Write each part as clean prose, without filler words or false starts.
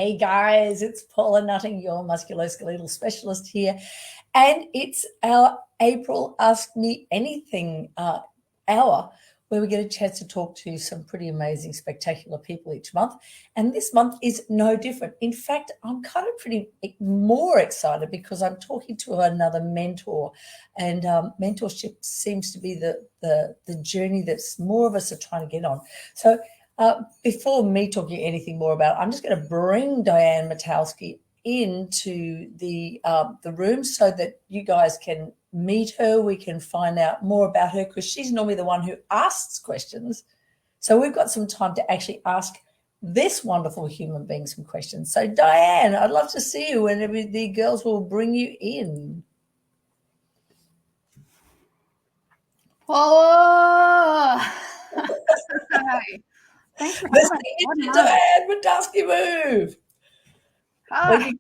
Hey guys, it's Paula Nutting, your musculoskeletal specialist here. And it's our April Ask Me Anything hour, where we get a chance to talk to some pretty amazing, spectacular people each month. And this month is no different. In fact, I'm kind of pretty more excited because I'm talking to another mentor, and mentorship seems to be the journey that's more of us are trying to get on. So before me talking anything more about it, I'm just going to bring Diane Matkowski into the room so that you guys can meet her. We can find out more about her because she's normally the one who asks questions. So we've got some time to actually ask this wonderful human being some questions. So Diane, I'd love to see you, and the girls will bring you in. Paula! Hi. Thanks for having me. Diane Matkowski move. Hi.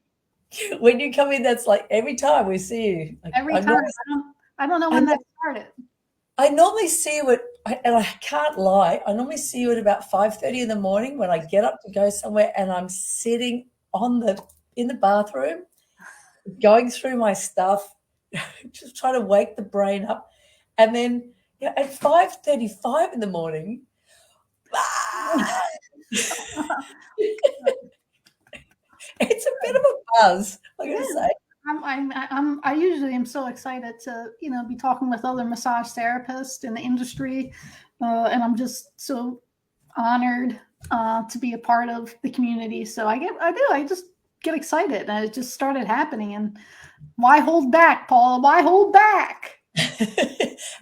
When you come in, that's like every time we see you. Like, every time. I don't know when that started. I normally see you and I can't lie, I normally see you at about 5:30 in the morning when I get up to go somewhere, and I'm sitting in the bathroom, going through my stuff, just trying to wake the brain up. And then at 5:35 in the morning, it's a bit of a buzz, I gotta say. I usually am so excited to be talking with other massage therapists in the industry, and I'm just so honored to be a part of the community. So I just get excited, and it just started happening. And why hold back, Paula? Why hold back?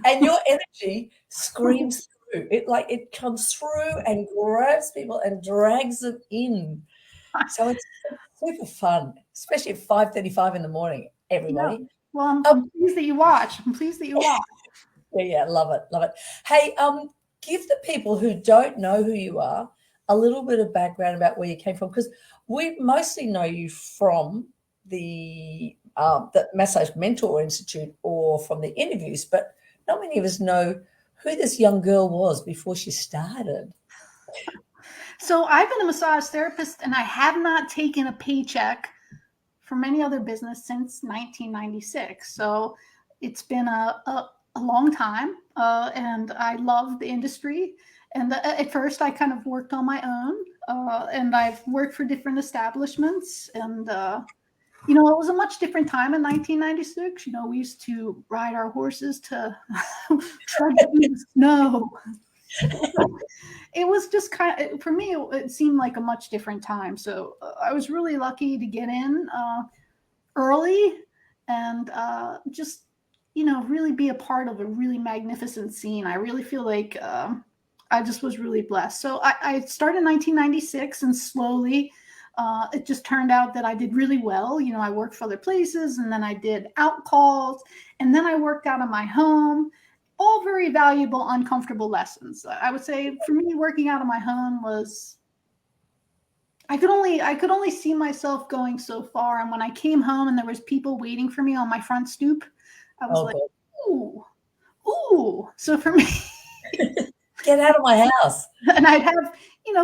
And your energy screams through. It comes through and grabs people and drags them in. So it's super fun, especially at 5:35 in the morning, everybody. Yeah. Well, I'm pleased that you watch. Yeah, love it. Hey, give the people who don't know who you are a little bit of background about where you came from, because we mostly know you from the Massage Mentor Institute or from the interviews, but not many of us know who this young girl was before she started. So I've been a massage therapist, and I have not taken a paycheck from any other business since 1996. So it's been a long time, and I love the industry. And at first, I kind of worked on my own, and I've worked for different establishments. And it was a much different time in 1996. We used to ride our horses to trudge through the snow. It was just for me, it seemed like a much different time. So I was really lucky to get in early and just, really be a part of a really magnificent scene. I really feel like I just was really blessed. So I started in 1996, and slowly it just turned out that I did really well. I worked for other places, and then I did out calls, and then I worked out of my home. All very valuable, uncomfortable lessons. I would say for me, working out of my home was, I could only see myself going so far. And when I came home and there was people waiting for me on my front stoop, I was ooh. So for me, get out of my house. And I'd have,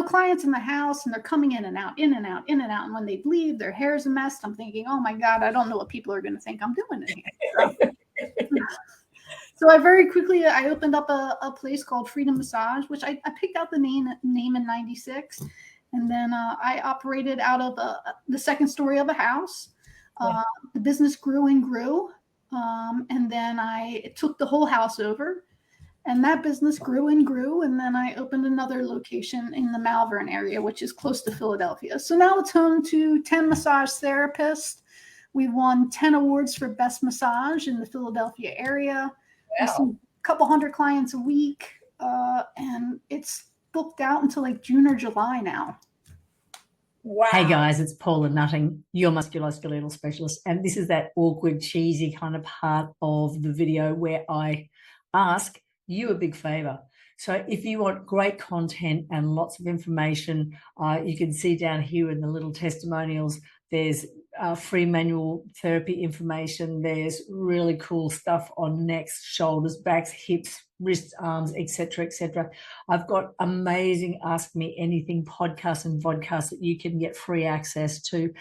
clients in the house, and they're coming in and out, in and out, in and out. And when they'd leave, their hair's a mess. I'm thinking, oh my God, I don't know what people are going to think I'm doing in here. So I very quickly, I opened up a place called Freedom Massage, which I picked out the name in 96. And then I operated out of the second story of a house. The business grew and grew. And then I took the whole house over, and that business grew and grew. And then I opened another location in the Malvern area, which is close to Philadelphia. So now it's home to 10 massage therapists. We won 10 awards for best massage in the Philadelphia area. Wow. We see a couple hundred clients a week, and it's booked out until like June or July now. Wow. Hey guys, it's Paula Nutting, your musculoskeletal specialist, and this is that awkward, cheesy kind of part of the video where I ask you a big favor. So if you want great content and lots of information, you can see down here in the little testimonials, there's free manual therapy information. There's really cool stuff on necks, shoulders, backs, hips, wrists, arms, etc., etc. I've got amazing Ask Me Anything podcasts and vodcasts that you can get free access to.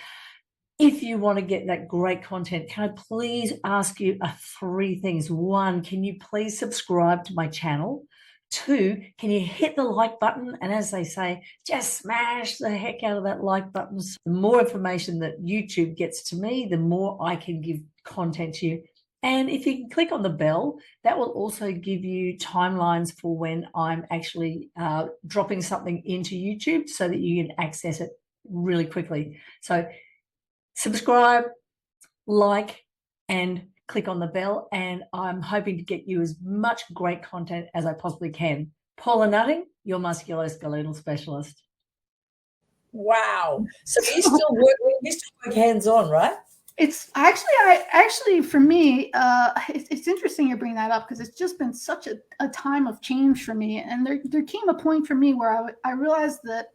If you want to get that great content, can I please ask you 3 things? 1, can you please subscribe to my channel? 2, can you hit the like button? And as they say, just smash the heck out of that like button. The more information that YouTube gets to me, the more I can give content to you. And if you can click on the bell, that will also give you timelines for when I'm actually dropping something into YouTube so that you can access it really quickly. So subscribe, like, and click on the bell, and I'm hoping to get you as much great content as I possibly can. Paula Nutting, your musculoskeletal specialist. Wow. So you still work hands-on, right? It's actually for me, it's interesting you bring that up because it's just been such a time of change for me. And there came a point for me where I realized that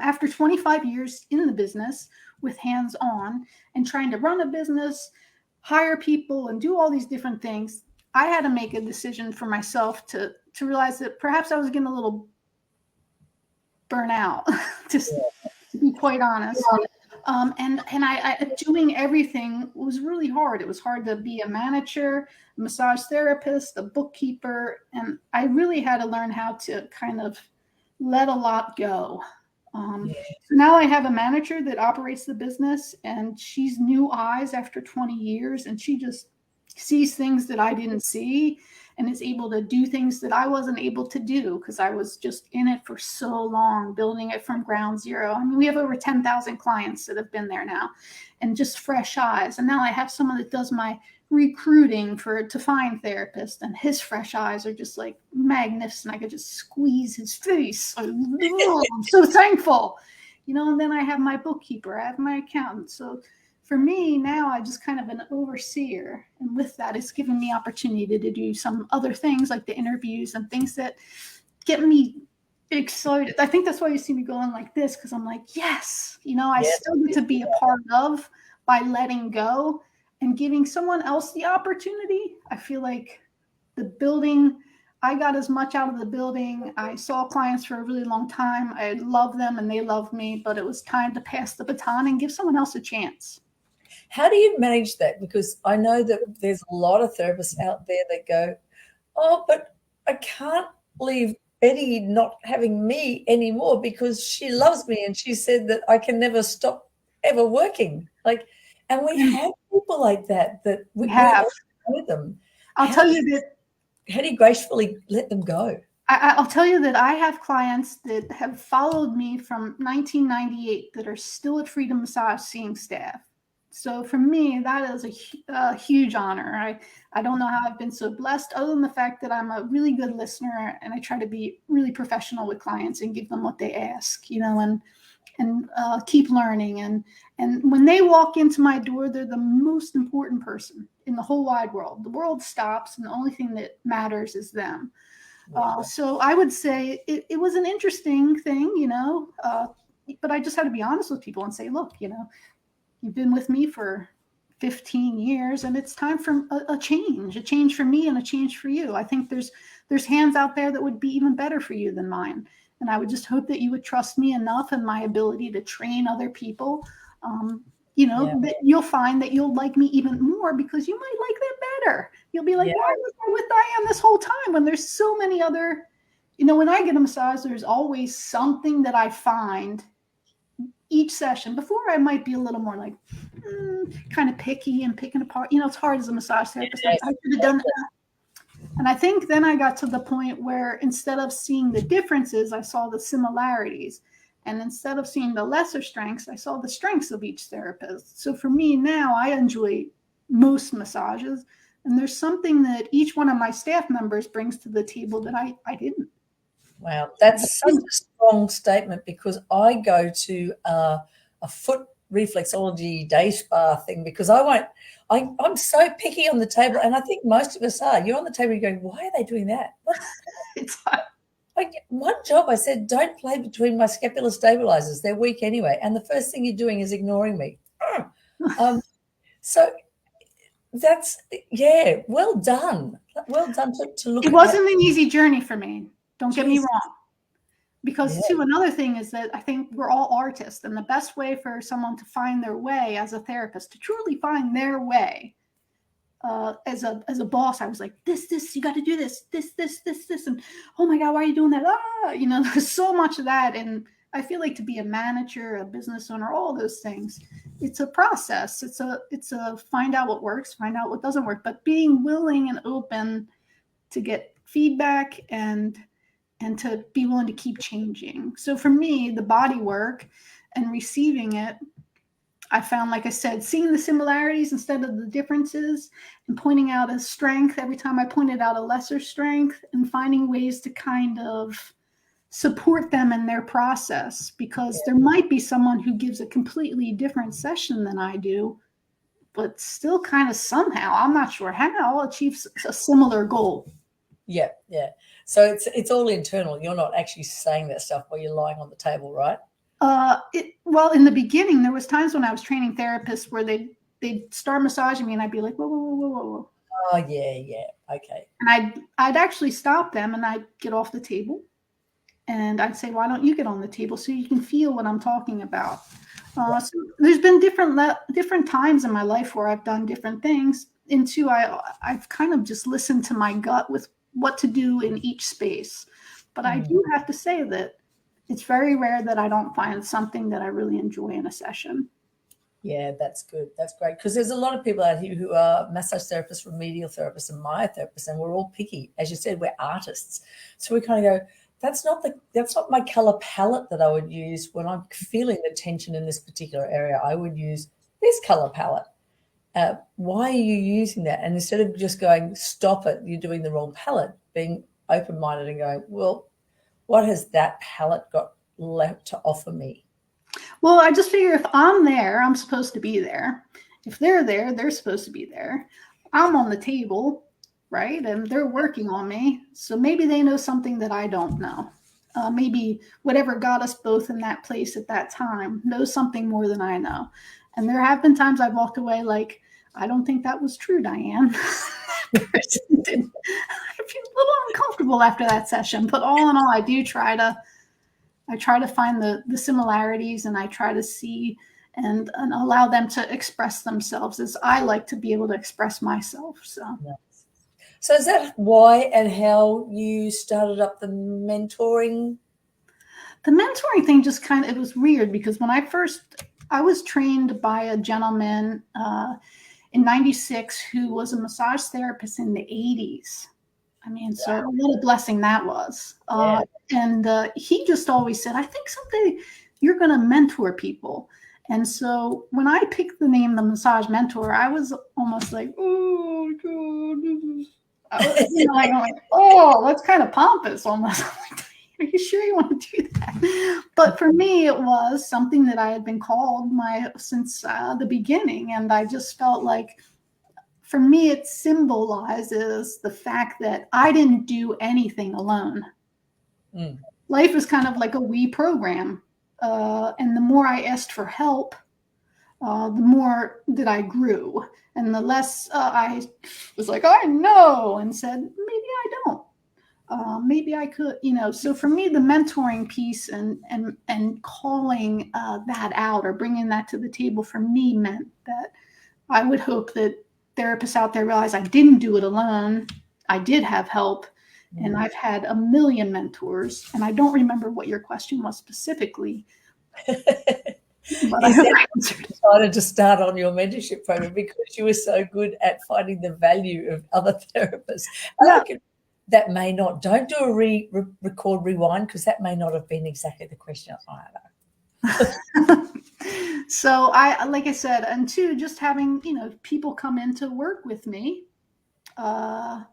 after 25 years in the business with hands-on and trying to run a business, hire people, and do all these different things, I had to make a decision for myself to realize that perhaps I was getting a little burnout, just to be quite honest. And I doing everything was really hard. It was hard to be a manager, a massage therapist, a bookkeeper, and I really had to learn how to kind of let a lot go. So now I have a manager that operates the business, and she's new eyes after 20 years, and she just sees things that I didn't see and is able to do things that I wasn't able to do because I was just in it for so long, building it from ground zero. I mean, we have over 10,000 clients that have been there now, and just fresh eyes. And now I have someone that does my recruiting to find therapists, and his fresh eyes are just like magnificent. I could just squeeze his face. I'm so thankful, and then I have my bookkeeper, I have my accountant. So for me now, I just kind of an overseer, and with that, it's given me opportunity to do some other things like the interviews and things that get me excited. I think that's why you see me going like this, because I'm like, yes, I still get to be a part of by letting go and giving someone else the opportunity. I feel like the building, I got as much out of the building. I saw clients for a really long time. I love them and they love me, but it was time to pass the baton and give someone else a chance. How do you manage that? Because I know that there's a lot of therapists out there that go, oh, but I can't leave Betty not having me anymore because she loves me and she said that I can never stop ever working. And we have people like that we have with them. I'll tell you that. How do you gracefully let them go? I'll tell you that I have clients that have followed me from 1998 that are still at Freedom Massage seeing staff. So for me, that is a huge honor. I don't know how I've been so blessed, other than the fact that I'm a really good listener and I try to be really professional with clients and give them what they ask, and keep learning. And when they walk into my door, they're the most important person in the whole wide world. The world stops, and the only thing that matters is them. So I would say it was an interesting thing, but I just had to be honest with people and say, look, you've been with me for 15 years and it's time for a change for me and a change for you. I think there's hands out there that would be even better for you than mine. And I would just hope that you would trust me enough and my ability to train other people, that you'll find that you'll like me even more because you might like that better. You'll be like, why was I with Diane this whole time when there's so many other, when I get a massage, there's always something that I find each session. Before I might be a little more like kind of picky and picking apart. It's hard as a massage therapist. I should have done that. And I think then I got to the point where instead of seeing the differences, I saw the similarities. And instead of seeing the lesser strengths, I saw the strengths of each therapist. So for me now, I enjoy most massages. And there's something that each one of my staff members brings to the table that I didn't. Wow, that's such a strong statement, because I go to a foot reflexology day spa thing because I'm so picky on the table, and I think most of us are. You're on the table, you're going, why are they doing that? It's hard. One job I said, don't play between my scapular stabilizers. They're weak anyway. And the first thing you're doing is ignoring me. So that's, yeah, well done. Well done to look at. It wasn't an easy journey for me. Don't get me Jeez. wrong. Because too, another thing is that I think we're all artists, and the best way for someone to find their way as a therapist, to truly find their way, as a boss, I was like, this, you got to do this, and oh my God, why are you doing that? You know, there's so much of that. And I feel like to be a manager, a business owner, all those things, it's a process. It's a find out what works, find out what doesn't work, but being willing and open to get feedback and to be willing to keep changing. So for me, the body work and receiving it, I found, like I said, seeing the similarities instead of the differences, and pointing out a strength every time I pointed out a lesser strength, and finding ways to kind of support them in their process, because there might be someone who gives a completely different session than I do, but still kind of somehow, I'm not sure how, achieves a similar goal. Yeah. So it's all internal. You're not actually saying that stuff while you're lying on the table, right? Well, in the beginning, there was times when I was training therapists where they'd start massaging me, and I'd be like, whoa. Oh, yeah. Okay. And I'd actually stop them, and I'd get off the table, and I'd say, why don't you get on the table so you can feel what I'm talking about? So there's been different times in my life where I've done different things. And two, I've kind of just listened to my gut with what to do in each space. But I do have to say that it's very rare that I don't find something that I really enjoy in a session. Yeah, that's good. That's great. Because there's a lot of people out here who are massage therapists, remedial therapists, and myotherapists, and we're all picky. As you said, we're artists. So we kind of go, that's not my color palette that I would use when I'm feeling the tension in this particular area. I would use this color palette. Why are you using that? And instead of just going, stop it, you're doing the wrong palette, being open-minded and going, well, what has that palette got left to offer me? Well, I just figure if I'm there, I'm supposed to be there. If they're there, they're supposed to be there. I'm on the table, right? And they're working on me. So maybe they know something that I don't know. Maybe whatever got us both in that place at that time knows something more than I know. And there have been times I've walked away like, I don't think that was true, Diane. That person didn't. I feel a little uncomfortable after that session. But all in all, I try to find the similarities, and I try to see and allow them to express themselves as I like to be able to express myself. So is that why and how you started up the mentoring? The mentoring thing just it was weird, because when I was trained by a gentleman in '96 who was a massage therapist in the '80s. I mean, so what a blessing that was. And he just always said, I think someday you're going to mentor people. And so when I picked the name, the Massage Mentor, I was almost like, oh, God. I'm like, oh, that's kind of pompous almost. Are you sure you want to do that? But for me, it was something that I had been called since the beginning. And I just felt like, for me, it symbolizes the fact that I didn't do anything alone. Life is kind of like a we program. And the more I asked for help, the more that I grew. And the less I was like, I know, and said, maybe I don't. Maybe I could, so for me, the mentoring piece and calling that out, or bringing that to the table, for me meant that I would hope that therapists out there realize I didn't do it alone. I did have help, and I've had a million mentors. And I don't remember what your question was specifically. But I decided to start on your mentorship program because you were so good at finding the value of other therapists. That may not, don't do a record rewind, because that may not have been exactly the question either. So like I said, and two, just having, people come in to work with me. And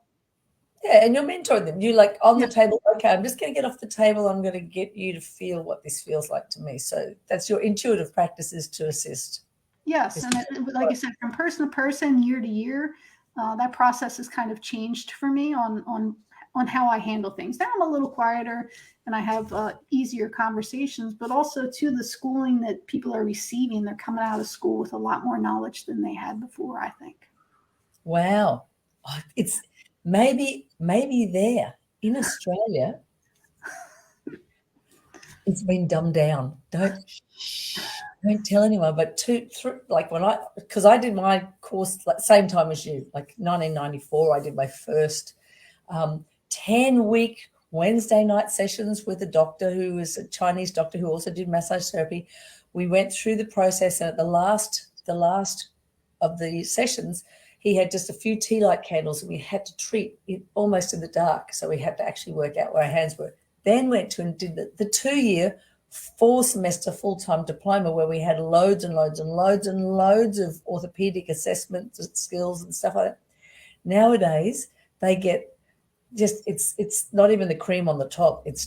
you're mentoring them. You're like on the table, okay, I'm just going to get off the table. I'm going to get you to feel what this feels like to me. So that's your intuitive practices to assist. Yes. And like I said, from person to person, year to year, that process has kind of changed for me on on how I handle things. Now I'm a little quieter and I have easier conversations, but also to the schooling that people are receiving. They're coming out of school with a lot more knowledge than they had before, I think. Wow. It's maybe there in Australia, it's been dumbed down. Don't tell anyone. But like because I did my course same time as you, like 1994, I did my first 10-week Wednesday night sessions with a doctor who was a Chinese doctor who also did massage therapy. We went through the process, and at the last of the sessions, he had just a few tea light candles, and we had to treat it almost in the dark. So we had to actually work out where our hands were. Then went to and did the 2-year, 4-semester full-time diploma, where we had loads and loads and loads and loads of orthopedic assessment skills and stuff like that. Nowadays, they get just, it's not even the cream on the top. It's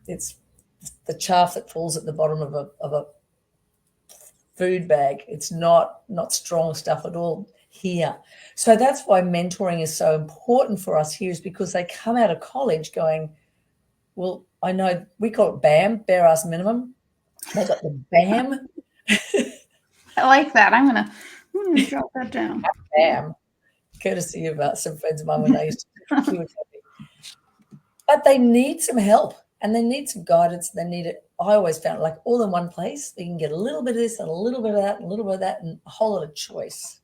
the chaff that falls at the bottom of a food bag. It's not strong stuff at all here. So that's why mentoring is so important for us here, is because they come out of college going, well, I know we call it BAM, bare ass minimum. They got the BAM. I like that. I'm gonna jot that down. BAM, courtesy of some friends of mine when they used to chemotherapy. But they need some help, and they need some guidance. They need it. I always found it like all in one place. You can get a little bit of this and a little bit of that and a little bit of that, and a whole lot of choice.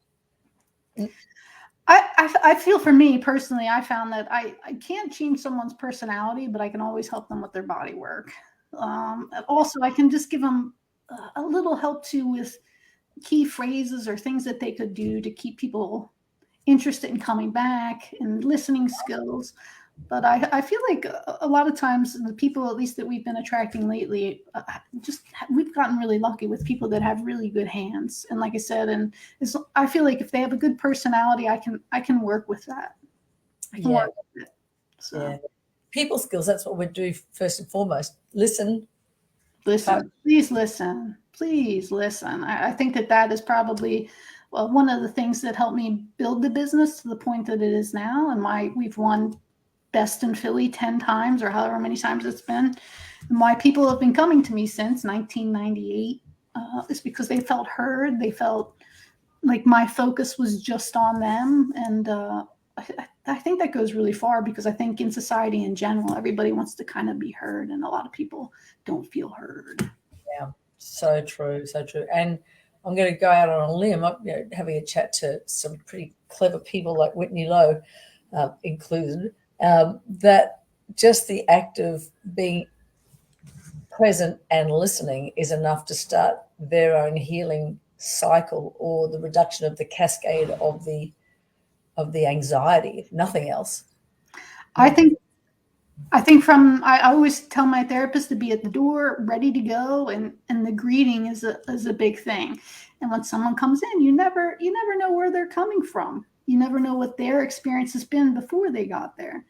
I feel, for me personally, I found that I can't change someone's personality, but I can always help them with their body work. Also, I can just give them a little help too with key phrases or things that they could do to keep people interested in coming back, and listening skills. But I feel like a lot of times the people, at least that we've been attracting lately, we've gotten really lucky with people that have really good hands. And like I said, I feel like if they have a good personality, I can work with that. I can work with it. So. Yeah. People skills, that's what we do first and foremost. Listen. Please listen. Please listen. I think that is probably one of the things that helped me build the business to the point that it is now, and why we've won Best in Philly 10 times or however many times it's been, and why people have been coming to me since 1998 is because they felt heard. They felt like my focus was just on them. And I think that goes really far, because I think in society in general, everybody wants to kind of be heard, and a lot of people don't feel heard. Yeah, so true, so true. And I'm going to go out on a limb, having a chat to some pretty clever people like Whitney Lowe included, that just the act of being present and listening is enough to start their own healing cycle, or the reduction of the cascade of the anxiety, if nothing else. I think I always tell my therapist to be at the door, ready to go, and the greeting is a big thing. And when someone comes in, you never know where they're coming from. You never know what their experience has been before they got there.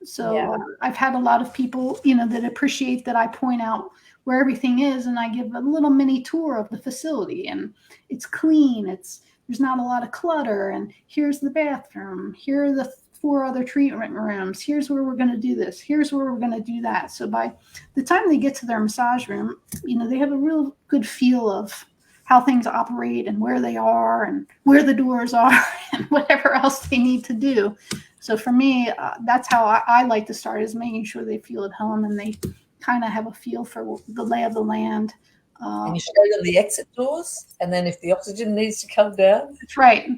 So I've had a lot of people, that appreciate that I point out where everything is, and I give a little mini tour of the facility, and it's clean. There's not a lot of clutter, and here's the bathroom. Here are the 4 other treatment rooms. Here's where we're going to do this. Here's where we're going to do that. So by the time they get to their massage room, they have a real good feel of how things operate, and where they are, and where the doors are, and whatever else they need to do. So for me, that's how I like to start, is making sure they feel at home, and they kind of have a feel for the lay of the land. And you show them the exit doors, and then if the oxygen needs to come down.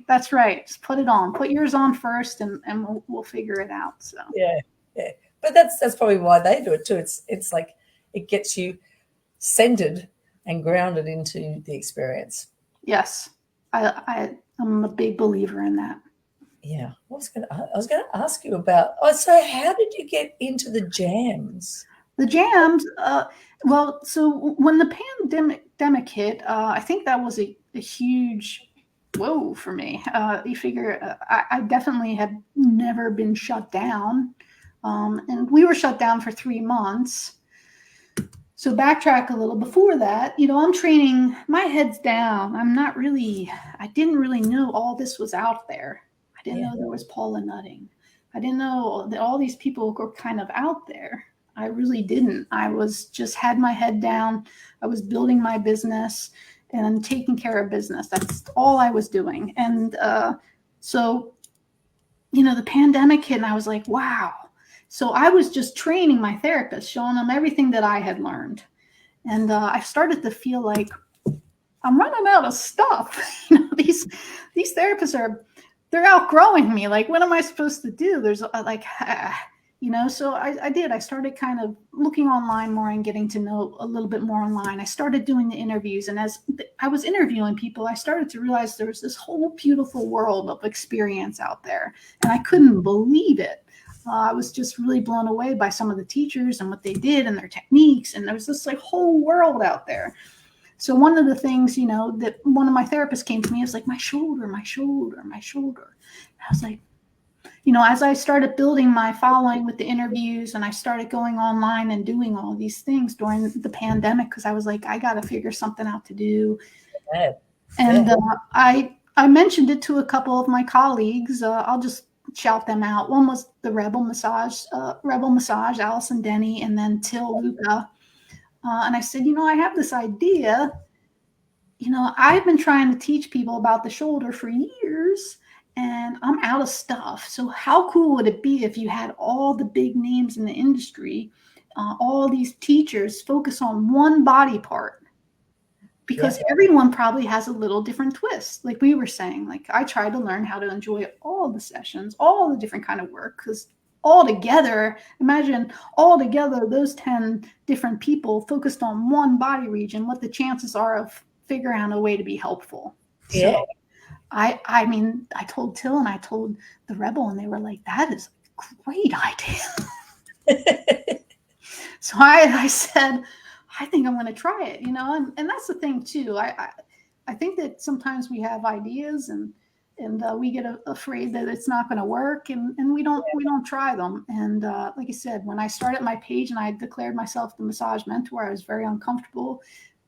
That's right. Just put it on. Put yours on first, and we'll figure it out. So yeah. But that's probably why they do it too. It's like it gets you centered and grounded into the experience. Yes, I'm a big believer in that. Yeah, I was going to ask you about. So how did you get into the jams? The jams. So when the pandemic hit, I think that was a huge whoa for me. You figure I definitely had never been shut down, and we were shut down for 3 months. So backtrack a little. Before that, I'm training. My head's down. I didn't really know all this was out there. I didn't know there was Paula nutting. I didn't know that all these people were kind of out there. I really didn't. I was just had my head down. I was building my business and taking care of business. That's all I was doing. And so, the pandemic hit and I was like, wow. So I was just training my therapist, showing them everything that I had learned. And I started to feel like I'm running out of stuff. These therapists they're outgrowing me. Like, what am I supposed to do? There's so I did. I started kind of looking online more and getting to know a little bit more online. I started doing the interviews. And as I was interviewing people, I started to realize there was this whole beautiful world of experience out there. And I couldn't believe it. I was just really blown away by some of the teachers and what they did and their techniques. And there was this whole world out there. So one of the things, that one of my therapists came to me, was like, my shoulder. And I was like, as I started building my following with the interviews and I started going online and doing all these things during the pandemic, because I was like, I got to figure something out to do. Yeah. And I mentioned it to a couple of my colleagues. I'll just shout them out. One was the 𝘀𝗵𝗁𝘁, Allison Denny, and then 𝘁𝗵𝗶𝘀. And I said, I have this idea. I've been trying to teach people about the shoulder for years, and I'm out of stuff. So how cool would it be if you had all the big names in the industry, all these teachers focus on one body part? Because everyone probably has a little different twist. Like we were saying, I tried to learn how to enjoy all the sessions, all the different kind of work, because imagine all together, those 10 different people focused on one body region, what the chances are of figuring out a way to be helpful. Yeah. So I mean, I told Till and I told the Rebel, and they were like, that is a great idea. So I said, I think I'm going to try it, and that's the thing too. I think that sometimes we have ideas and we get afraid that it's not going to work, and we don't try them. And like I said, when I started my page and I declared myself the massage mentor, I was very uncomfortable.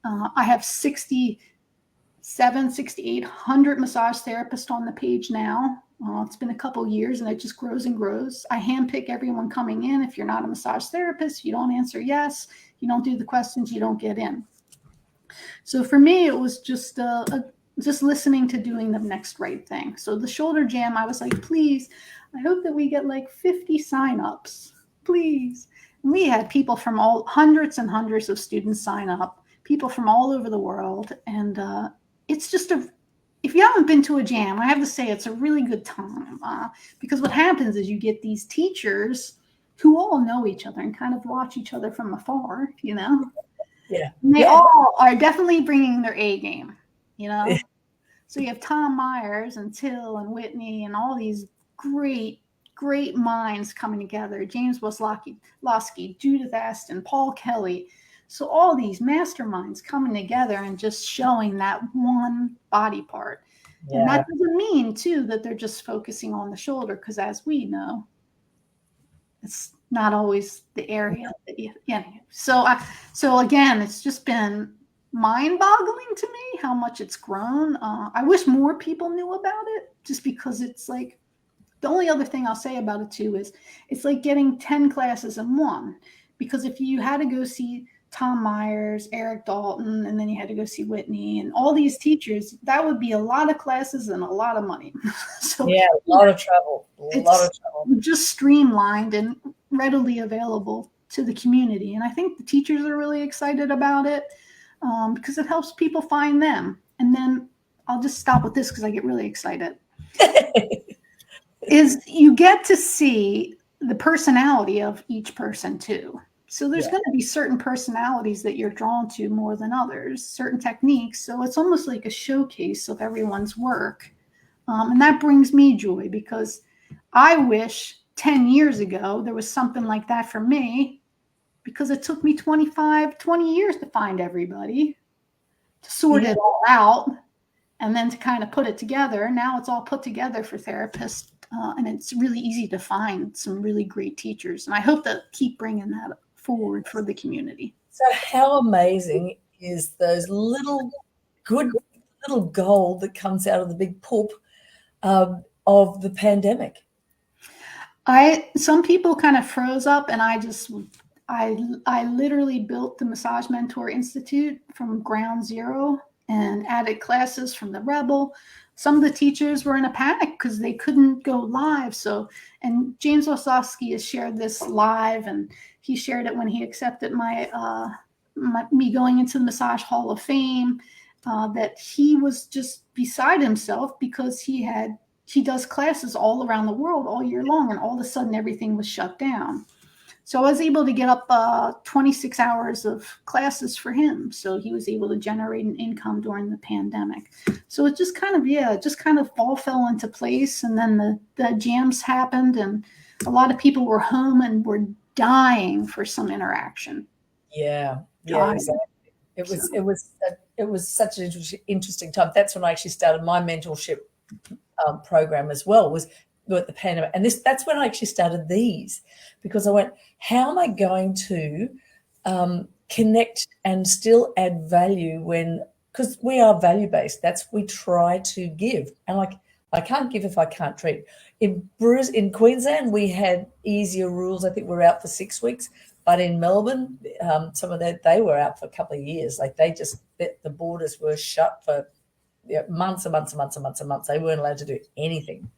I have 6,800 massage therapists on the page now. It's been a couple years and it just grows and grows. I handpick everyone coming in. If you're not a massage therapist, you don't answer yes, you don't do the questions, you don't get in. So for me, it was just listening to doing the next right thing. So the shoulder jam, I was like, please, I hope that we get 50 signups, please. And we had people from hundreds and hundreds of students sign up, people from all over the world. And it's just if you haven't been to a jam, I have to say it's a really good time, because what happens is you get these teachers who all know each other and kind of watch each other from afar, Yeah. And they all are definitely bringing their A game, So you have Tom Myers and Till and Whitney and all these great minds coming together. James Wisloski, Judith Aston, Paul Kelly. So all these masterminds coming together and just showing that one body part. Yeah. And that doesn't mean, too, that they're just focusing on the shoulder, because as we know, it's not always the area that so again, it's just been mind-boggling to me how much it's grown. I wish more people knew about it, just because it's the only other thing I'll say about it, too, is it's like getting 10 classes in one. Because if you had to go see Tom Myers, Eric Dalton, and then you had to go see Whitney and all these teachers, that would be a lot of classes and a lot of money. So a lot of trouble. Just streamlined and readily available to the community. And I think the teachers are really excited about it, because it helps people find them. And then I'll just stop with this because I get really excited. Is you get to see the personality of each person too. So there's going to be certain personalities that you're drawn to more than others, certain techniques. So it's almost like a showcase of everyone's work. And that brings me joy, because I wish 10 years ago there was something like that for me, because it took me 20 years to find everybody, to sort it all out, and then to kind of put it together. Now it's all put together for therapists, and it's really easy to find some really great teachers. And I hope to keep bringing that forward for the community. So how amazing is those little gold that comes out of the big poop of the pandemic? Some people kind of froze up, and I literally built the Massage Mentor Institute from ground zero and added classes from the Rebel. Some of the teachers were in a panic because they couldn't go live. So, and James Osofsky has shared this live, and he shared it when he accepted me going into the Massage Hall of Fame, that he was just beside himself because he does classes all around the world all year long, and all of a sudden everything was shut down. So I was able to get up 26 hours of classes for him. So he was able to generate an income during the pandemic. So it just kind of all fell into place. And then the jams happened, and a lot of people were home and were dying for some interaction. Yeah, exactly. It was such an interesting time. That's when I actually started my mentorship program as well, was at the pandemic. And that's when I actually started these, because I went, how am I going to connect and still add value because we are value-based. We try to give. And like, I can't give if I can't treat. In Queensland, we had easier rules. I think we're out for 6 weeks. But in Melbourne, they were out for a couple of years. Like the borders were shut for months and months and months and months and months. They weren't allowed to do anything.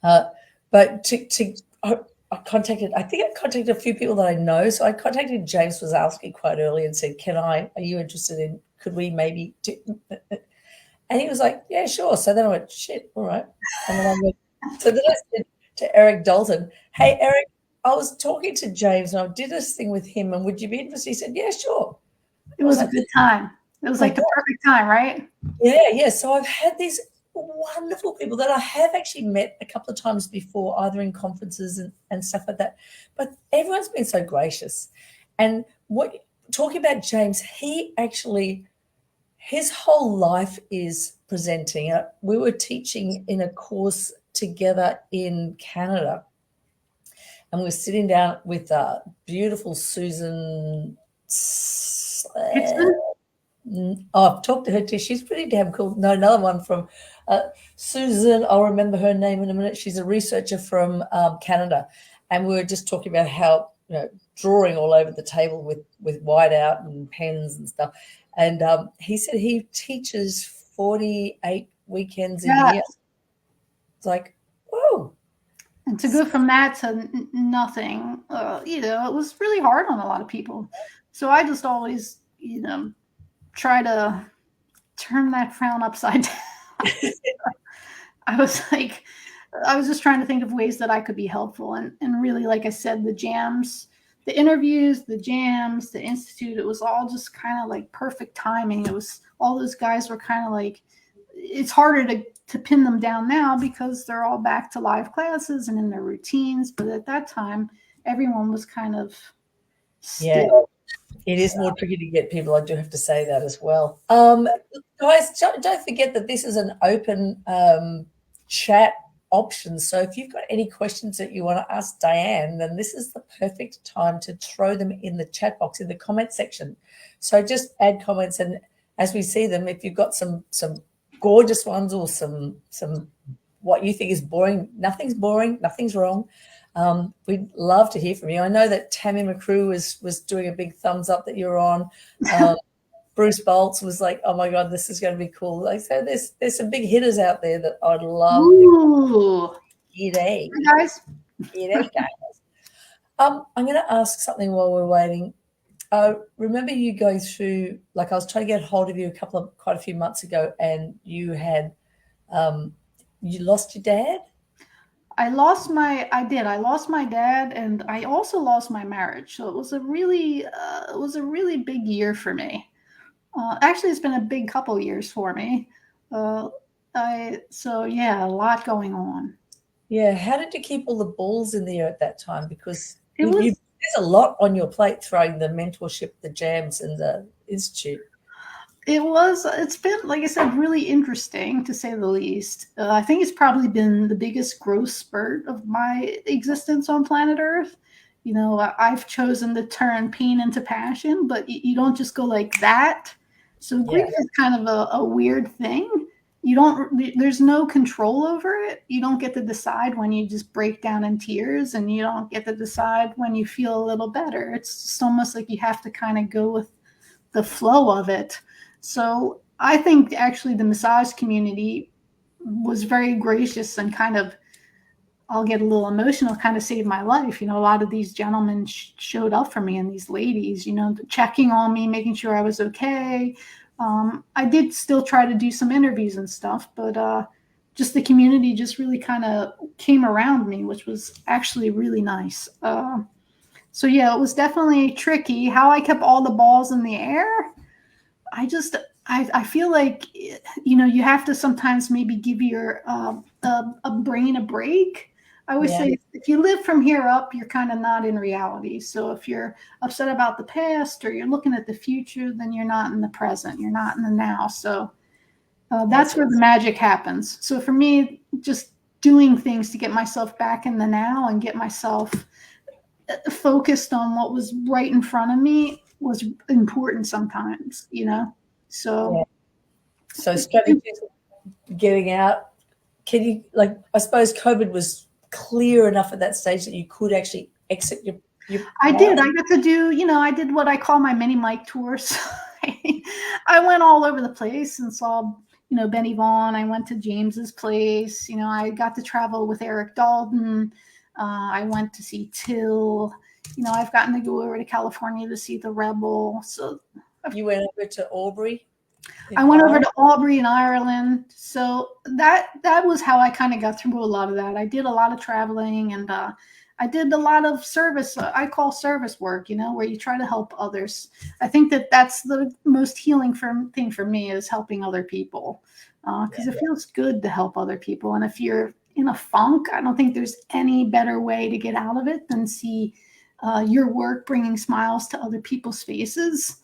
But I contacted a few people that I know. So I contacted James Matkowski quite early and said, are you interested in, could we maybe do? And he was like, yeah, sure. So then I went, shit, all right. And then I said to Eric Dalton, hey, Eric, I was talking to James and I did this thing with him, and would you be interested? He said, yeah, sure. It was a good time. It was like the perfect time, right? Yeah. So I've had these wonderful people that I have actually met a couple of times before, either in conferences and stuff like that. But everyone's been so gracious. And talking about James, his whole life is presenting. We were teaching in a course together in Canada, and we were sitting down with beautiful Susan. I've talked to her too. She's pretty damn cool. No, another one from Susan. I'll remember her name in a minute. She's a researcher from Canada, and we were just talking about how drawing all over the table with whiteout and pens and stuff. And he said he teaches 48 weekends a year. It's like, whoa. And to go from that to nothing, it was really hard on a lot of people. So I just always, try to turn that frown upside down. I was just trying to think of ways that I could be helpful. And really, like I said, the jams, the interviews, the jams, the institute, it was all just kind of like perfect timing. It was, all those guys were kind of like, it's harder to pin them down now because they're all back to live classes and in their routines. But at that time, everyone was kind of still. Yeah. It is more tricky to get people. I do have to say that as well. Guys, don't forget that this is an open chat option. So if you've got any questions that you want to ask Diane, then this is the perfect time to throw them in the chat box, in the comment section. So just add comments, and as we see them, if you've got some gorgeous ones or some what you think is boring, nothing's boring, nothing's wrong. We'd love to hear from you. I know that 𝗀𝗵𝗪𝗁 was doing a big thumbs up that you're on. Bruce Boltz was like, oh my God, this is going to be cool. Like, so there's some big hitters out there that I'd love to hear. Hey guys. I'm going to ask something while we're waiting. Remember you going through, like I was trying to get hold of you quite a few months ago, and you had, you lost your dad? I lost my dad, and I also lost my marriage. So it was a really big year for me. Actually, it's been a big couple years for me. A lot going on. Yeah. How did you keep all the balls in the air at that time? Because there's a lot on your plate, throwing the mentorship, the jams, and the institute. It's been, like I said, really interesting, to say the least. I think it's probably been the biggest growth spurt of my existence on planet Earth. I've chosen to turn pain into passion, but you don't just go like that. So grief is kind of a weird thing. there's no control over it. You don't get to decide when you just break down in tears, and you don't get to decide when you feel a little better. It's just almost like you have to kind of go with the flow of it. So I think actually the massage community was very gracious and kind of, I'll get a little emotional, kind of saved my life. A lot of these gentlemen showed up for me, and these ladies, checking on me, making sure I was okay. I did still try to do some interviews and stuff, but just the community just really kind of came around me, which was actually really nice. So yeah, it was definitely tricky. How I kept all the balls in the air, I feel like, you have to sometimes maybe give your a brain a break. I always say, if you live from here up, you're kind of not in reality. So if you're upset about the past, or you're looking at the future, then you're not in the present. You're not in the now. So that's where the magic happens. So for me, just doing things to get myself back in the now and get myself focused on what was right in front of me was important sometimes, So, So strategies getting out. Can you, I suppose COVID was clear enough at that stage that you could actually exit your I did. I got to do, I did what I call my mini mic tours. I went all over the place and saw, Benny Vaughn. I went to James's place. I got to travel with Eric Dalton. I went to see Till. I've gotten to go over to California to see the Rebel. So you went over to Albury? I went over to Albury in Ireland. So that was how I kind of got through a lot of that. I did a lot of traveling, and I did a lot of service. I call service work, where you try to help others. I think that's the most healing thing for me, is helping other people, because it feels good to help other people. And if you're in a funk, I don't think there's any better way to get out of it than see your work bringing smiles to other people's faces.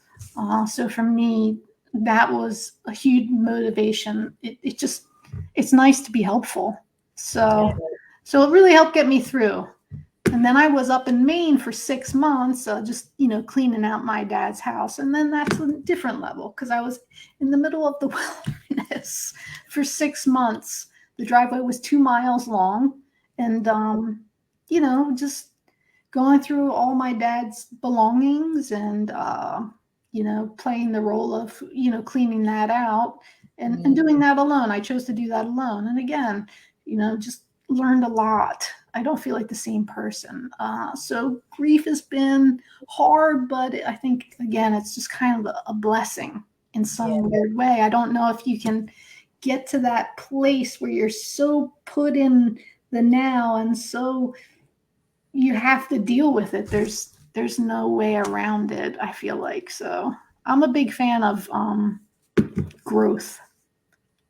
So for me, that was a huge motivation. It's nice to be helpful. So it really helped get me through. And then I was up in Maine for 6 months, just, cleaning out my dad's house. And then that's a different level, because I was in the middle of the wilderness for 6 months. The driveway was 2 miles long, and, just going through all my dad's belongings, and, playing the role of, cleaning that out, and doing that alone. I chose to do that alone. And again, just learned a lot. I don't feel like the same person. So grief has been hard, but I think, again, it's just kind of a blessing in some weird way. I don't know if you can get to that place where you're so put in the now, and so you have to deal with it. There's no way around it, I feel like. So I'm a big fan of growth.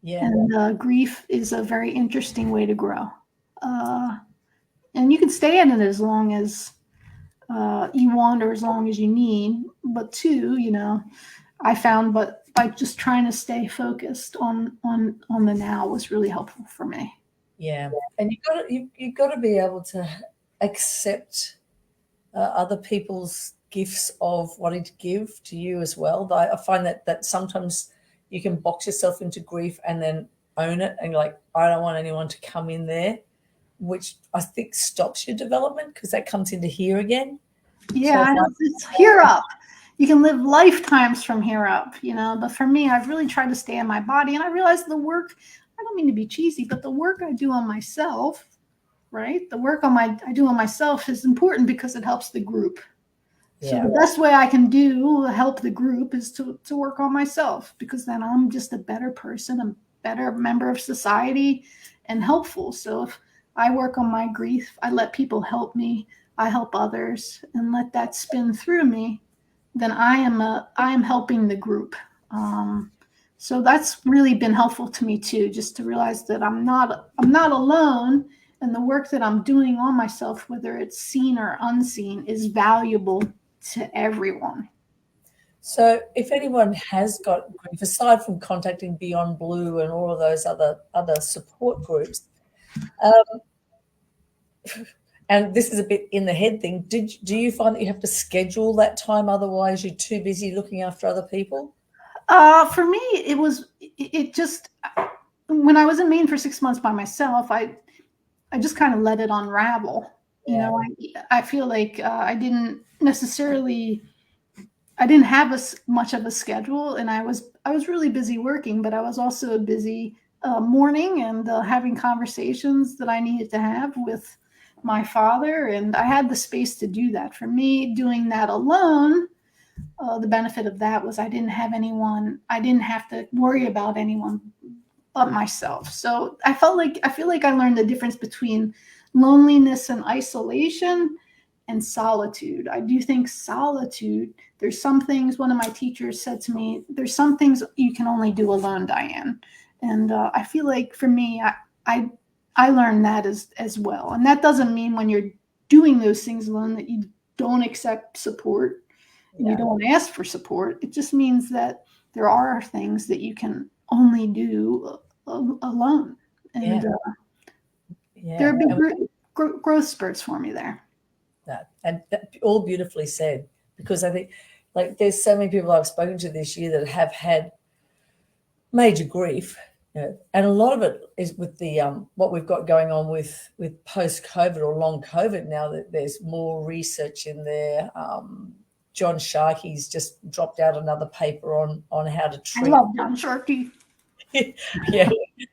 Yeah. And grief is a very interesting way to grow. And you can stay in it as long as you want, or as long as you need. But too, I found, but by just trying to stay focused on the now was really helpful for me. Yeah. And you've got to be able to accept other people's gifts of wanting to give to you as well. I find that sometimes you can box yourself into grief and then own it, and I don't want anyone to come in there, which I think stops your development, because that comes into here again. Yeah, so it's here up. You can live lifetimes from here up, but for me, I've really tried to stay in my body, and I realized the work, I don't mean to be cheesy, but the work I do on myself, right? The work I do on myself is important because it helps the group. So the best way I can help the group is to work on myself, because then I'm just a better person, a better member of society, and helpful. So if I work on my grief, I let people help me, I help others, and let that spin through me, then I am helping the group. So that's really been helpful to me too, just to realize that I'm not alone, and the work that I'm doing on myself, whether it's seen or unseen, is valuable to everyone. So if anyone has got grief, aside from contacting Beyond Blue and all of those other support groups, and this is a bit in the head thing, do you find that you have to schedule that time, otherwise you're too busy looking after other people? For me, when I was in Maine for 6 months by myself, I just kind of let it unravel. You know, I feel like I didn't have much of a schedule, and I was really busy working, but I was also busy mourning and having conversations that I needed to have with my father, and I had the space to do that. For me, doing that alone, the benefit of that was I didn't have anyone. I didn't have to worry about anyone but myself. So I feel like I learned the difference between loneliness and isolation and solitude. I do think solitude, there's some things, one of my teachers said to me, there's some things you can only do alone, Diane. And I feel like for me, I learned that as well. And that doesn't mean when you're doing those things alone that you don't accept support and you don't ask for support. It just means that there are things that you can only do alone. And there have been growth spurts for me there. And all beautifully said, because I think like there's so many people I've spoken to this year that have had major grief, and a lot of it is with the what we've got going on with post-COVID or long COVID now, that there's more research in there. John Sharkey's just dropped out another paper on how to treat. I love John Sharkey. Yeah,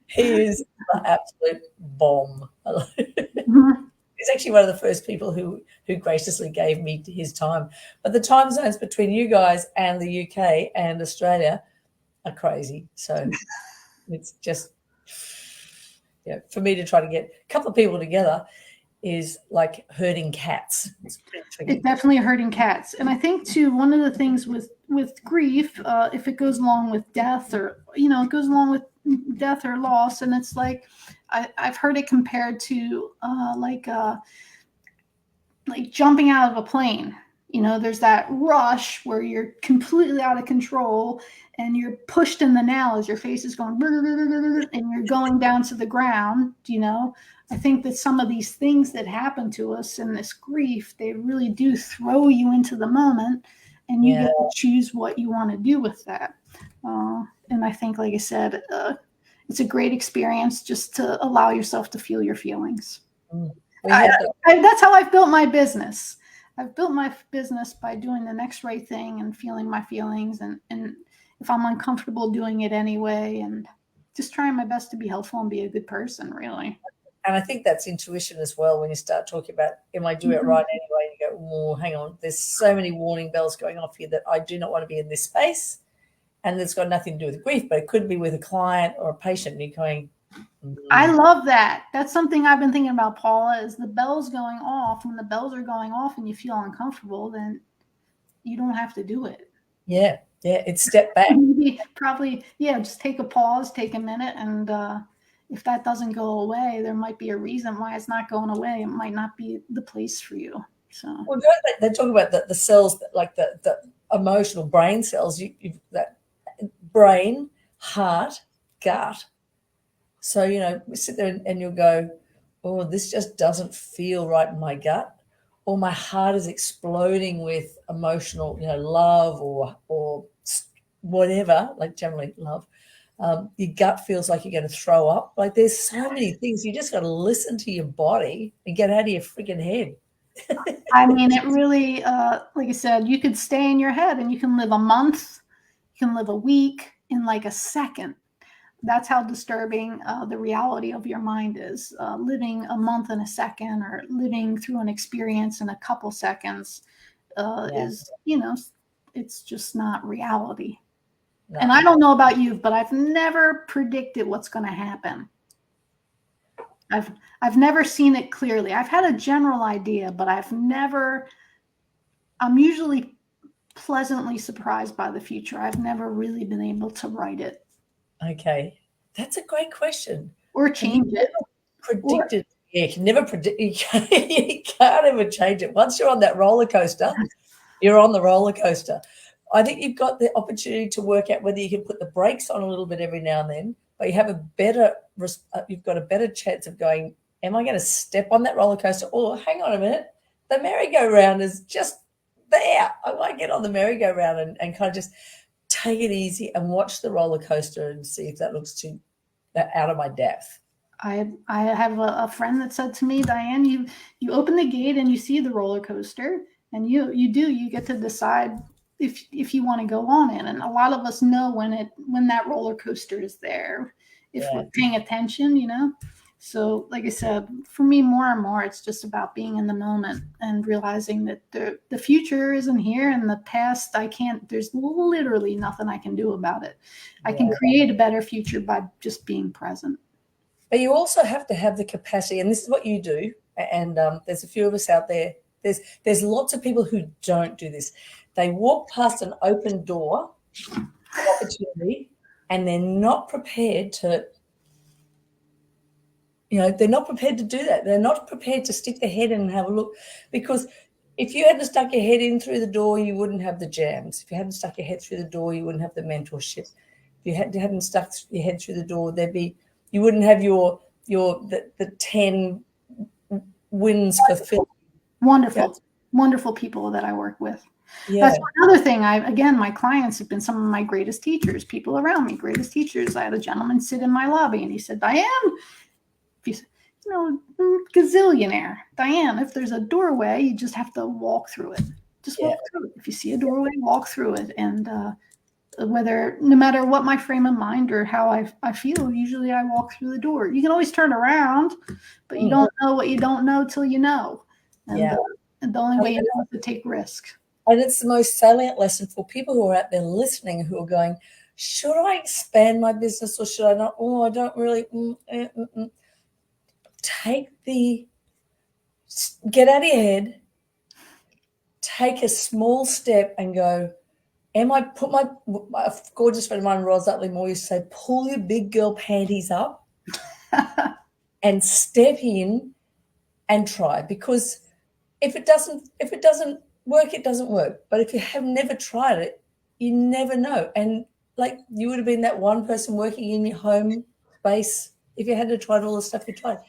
he is the absolute bomb. He's actually one of the first people who graciously gave me his time. But the time zones between you guys and the UK and Australia are crazy. So it's just, for me to try to get a couple of people together is like herding cats. It's definitely herding cats. And I think too, one of the things with grief, if it goes along with death, or it goes along with death or loss, and it's like I've heard it compared to like jumping out of a plane. There's that rush where you're completely out of control and you're pushed in the now as your face is going and you're going down to the ground. I think that some of these things that happen to us in this grief, they really do throw you into the moment, and you get to choose what you want to do with that. And I think, like I said, it's a great experience just to allow yourself to feel your feelings. That's how I've built my business. I've built my business by doing the next right thing and feeling my feelings, and if I'm uncomfortable, doing it anyway, and just trying my best to be helpful and be a good person, really. And I think that's intuition as well. When you start talking about, am I doing it right anyway? You go, oh, hang on. There's so many warning bells going off here that I do not want to be in this space. And it's got nothing to do with grief, but it could be with a client or a patient. And you're going, I love that. That's something I've been thinking about, Paula, is the bells going off. When the bells are going off and you feel uncomfortable, then you don't have to do it. Yeah. It's step back. Probably, just take a pause, take a minute, and if that doesn't go away, there might be a reason why it's not going away. It might not be the place for you. So, well, they talk about the cells, like the emotional brain cells. You've that brain, heart, gut. So we sit there and you'll go, oh, this just doesn't feel right in my gut, or my heart is exploding with emotional, love or whatever, like generally love. Your gut feels like you're going to throw up. Like there's so many things. You just got to listen to your body and get out of your freaking head. I mean, it really, like I said, you could stay in your head and you can live a month, you can live a week in like a second. That's how disturbing the reality of your mind is. Living a month in a second, or living through an experience in a couple seconds is, it's just not reality. No. And I don't know about you, but I've never predicted what's going to happen. I've never seen it clearly. I've had a general idea, but I'm usually pleasantly surprised by the future. I've never really been able to write it. Okay. That's a great question. Or change it. Predicted. You can never predict. You can't ever change it. Once you're on that roller coaster, you're on the roller coaster. I think you've got the opportunity to work out whether you can put the brakes on a little bit every now and then, but you've got a better chance of going, am I going to step on that roller coaster? Or hang on a minute, the merry-go-round is just there. I might get on the merry-go-round and kind of just take it easy and watch the roller coaster and see if that looks too out of my depth. I have a friend that said to me, Diane, you open the gate and you see the roller coaster, and you get to decide if you want to go on it. And a lot of us know when that roller coaster is there, if we're paying attention, you know. So like I said, for me, more and more, it's just about being in the moment and realizing that the future isn't here, and the past, there's literally nothing I can do about it. I can create a better future by just being present. But you also have to have the capacity, and this is what you do. And there's a few of us out there. There's lots of people who don't do this. They walk past an open door of opportunity, and they're not prepared to, they're not prepared to do that. They're not prepared to stick their head in and have a look, because if you hadn't stuck your head in through the door, you wouldn't have the jams. If you hadn't stuck your head through the door, you wouldn't have the mentorship. If you hadn't stuck your head through the door, you wouldn't have the 10 wins for Phil. Wonderful people that I work with. Yeah. That's another thing. My clients have been some of my greatest teachers, people around me, greatest teachers. I had a gentleman sit in my lobby, and he said, Diane, gazillionaire. Diane, if there's a doorway, you just have to walk through it. Just walk through it. If you see a doorway, walk through it. And no matter what my frame of mind or how I feel, usually I walk through the door. You can always turn around, but you don't know what you don't know till you know. And, and the only way you know is to take risk. And it's the most salient lesson for people who are out there listening, who are going, should I expand my business or should I not? Oh, I don't really. Get out of your head, take a small step and go, my gorgeous friend of mine, Ros Utley Moore, used to say, pull your big girl panties up and step in and try. Because if it doesn't work, it doesn't work. But if you have never tried it, you never know. And like, you would have been that one person working in your home space if you hadn't tried all the stuff you tried.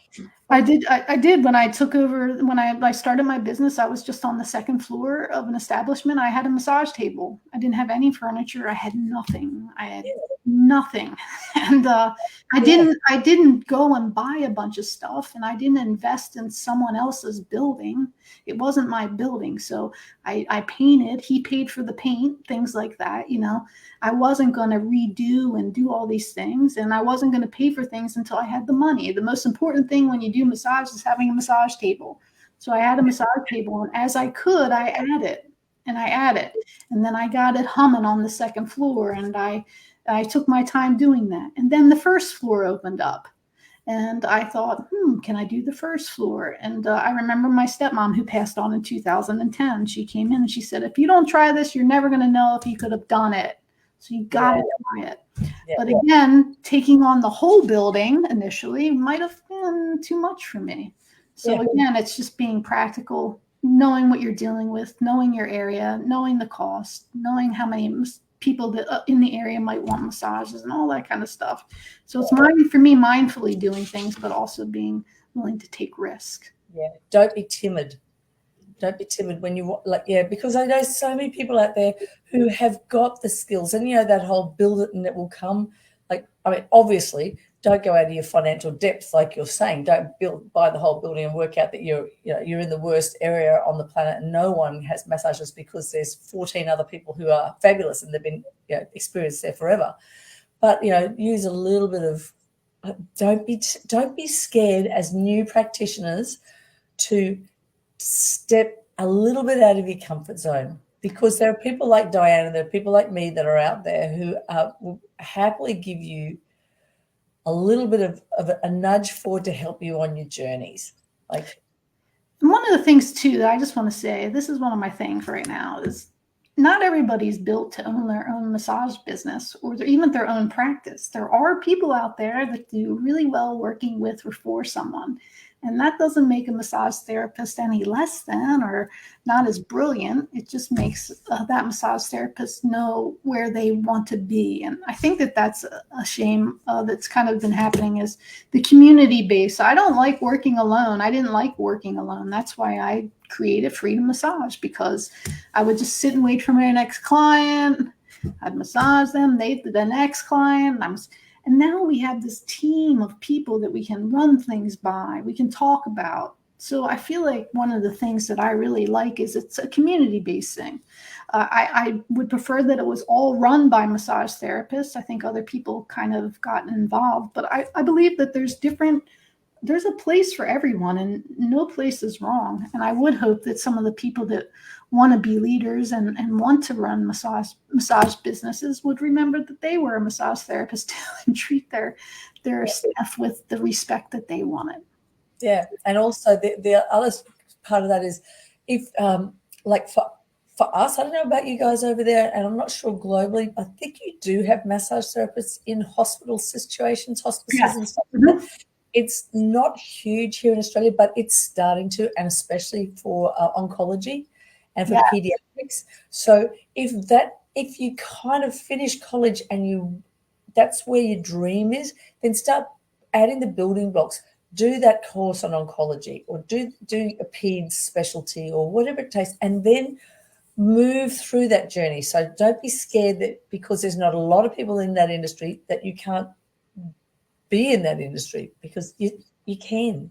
I did. When I took over, when I started my business, I was just on the second floor of an establishment. I had a massage table. I didn't have any furniture. I had nothing. Nothing. And I didn't go and buy a bunch of stuff, and I didn't invest in someone else's building. It wasn't my building. So I painted, he paid for the paint, things like that. I wasn't going to redo and do all these things, and I wasn't going to pay for things until I had the money. The most important thing when you do massage is having a massage table. So I had a massage table, and as I could, I added. And then I got it humming on the second floor, and I took my time doing that. And then the first floor opened up, and I thought, can I do the first floor? And I remember my stepmom, who passed on in 2010, she came in and she said, if you don't try this, you're never going to know if you could have done it. So you got to try it. Yeah. But again, taking on the whole building initially might have been too much for me. So again, it's just being practical, knowing what you're dealing with, knowing your area, knowing the cost, knowing how many people that in the area might want massages and all that kind of stuff. So it's for me, mindfully doing things, but also being willing to take risk. Yeah. Don't be timid. Don't be timid when you because I know so many people out there who have got the skills, and that whole build it and it will come. Obviously, don't go out of your financial depth, like you're saying. Don't buy the whole building and work out that you're in the worst area on the planet and no one has massages because there's 14 other people who are fabulous and they've been experienced there forever. But use a little bit of don't be scared as new practitioners to step a little bit out of your comfort zone, because there are people like Diane and there are people like me that are out there who will happily give you a little bit of a nudge forward to help you on your journeys. And one of the things too that I just want to say, this is one of my things right now, is not everybody's built to own their own massage business or even their own practice. There are people out there that do really well working with or for someone. And that doesn't make a massage therapist any less than or not as brilliant. It just makes that massage therapist know where they want to be. And I think that that's a shame that's kind of been happening, is the community base. I don't like working alone. I didn't like working alone. That's why I created Freedom Massage, because I would just sit and wait for my next client. I'd massage them. They the next client. And now we have this team of people that we can run things by, we can talk about. So I feel like one of the things that I really like is it's a community-based thing. I would prefer that it was all run by massage therapists. I think other people kind of gotten involved, but I believe that there's a place for everyone, and no place is wrong. And I would hope that some of the people that want to be leaders and want to run massage businesses would remember that they were a massage therapist too, and treat their staff with the respect that they wanted. Yeah. And also the other part of that is if like for us, I don't know about you guys over there, and I'm not sure globally, I think you do have massage therapists in hospital situations, hospices and stuff like that. It's not huge here in Australia, but it's starting to, and especially for oncology and for pediatrics. So if you kind of finish college and that's where your dream is, then start adding the building blocks. Do that course on oncology, or do a peds specialty, or whatever it takes, and then move through that journey. So don't be scared that because there's not a lot of people in that industry that you can't be in that industry, because you can.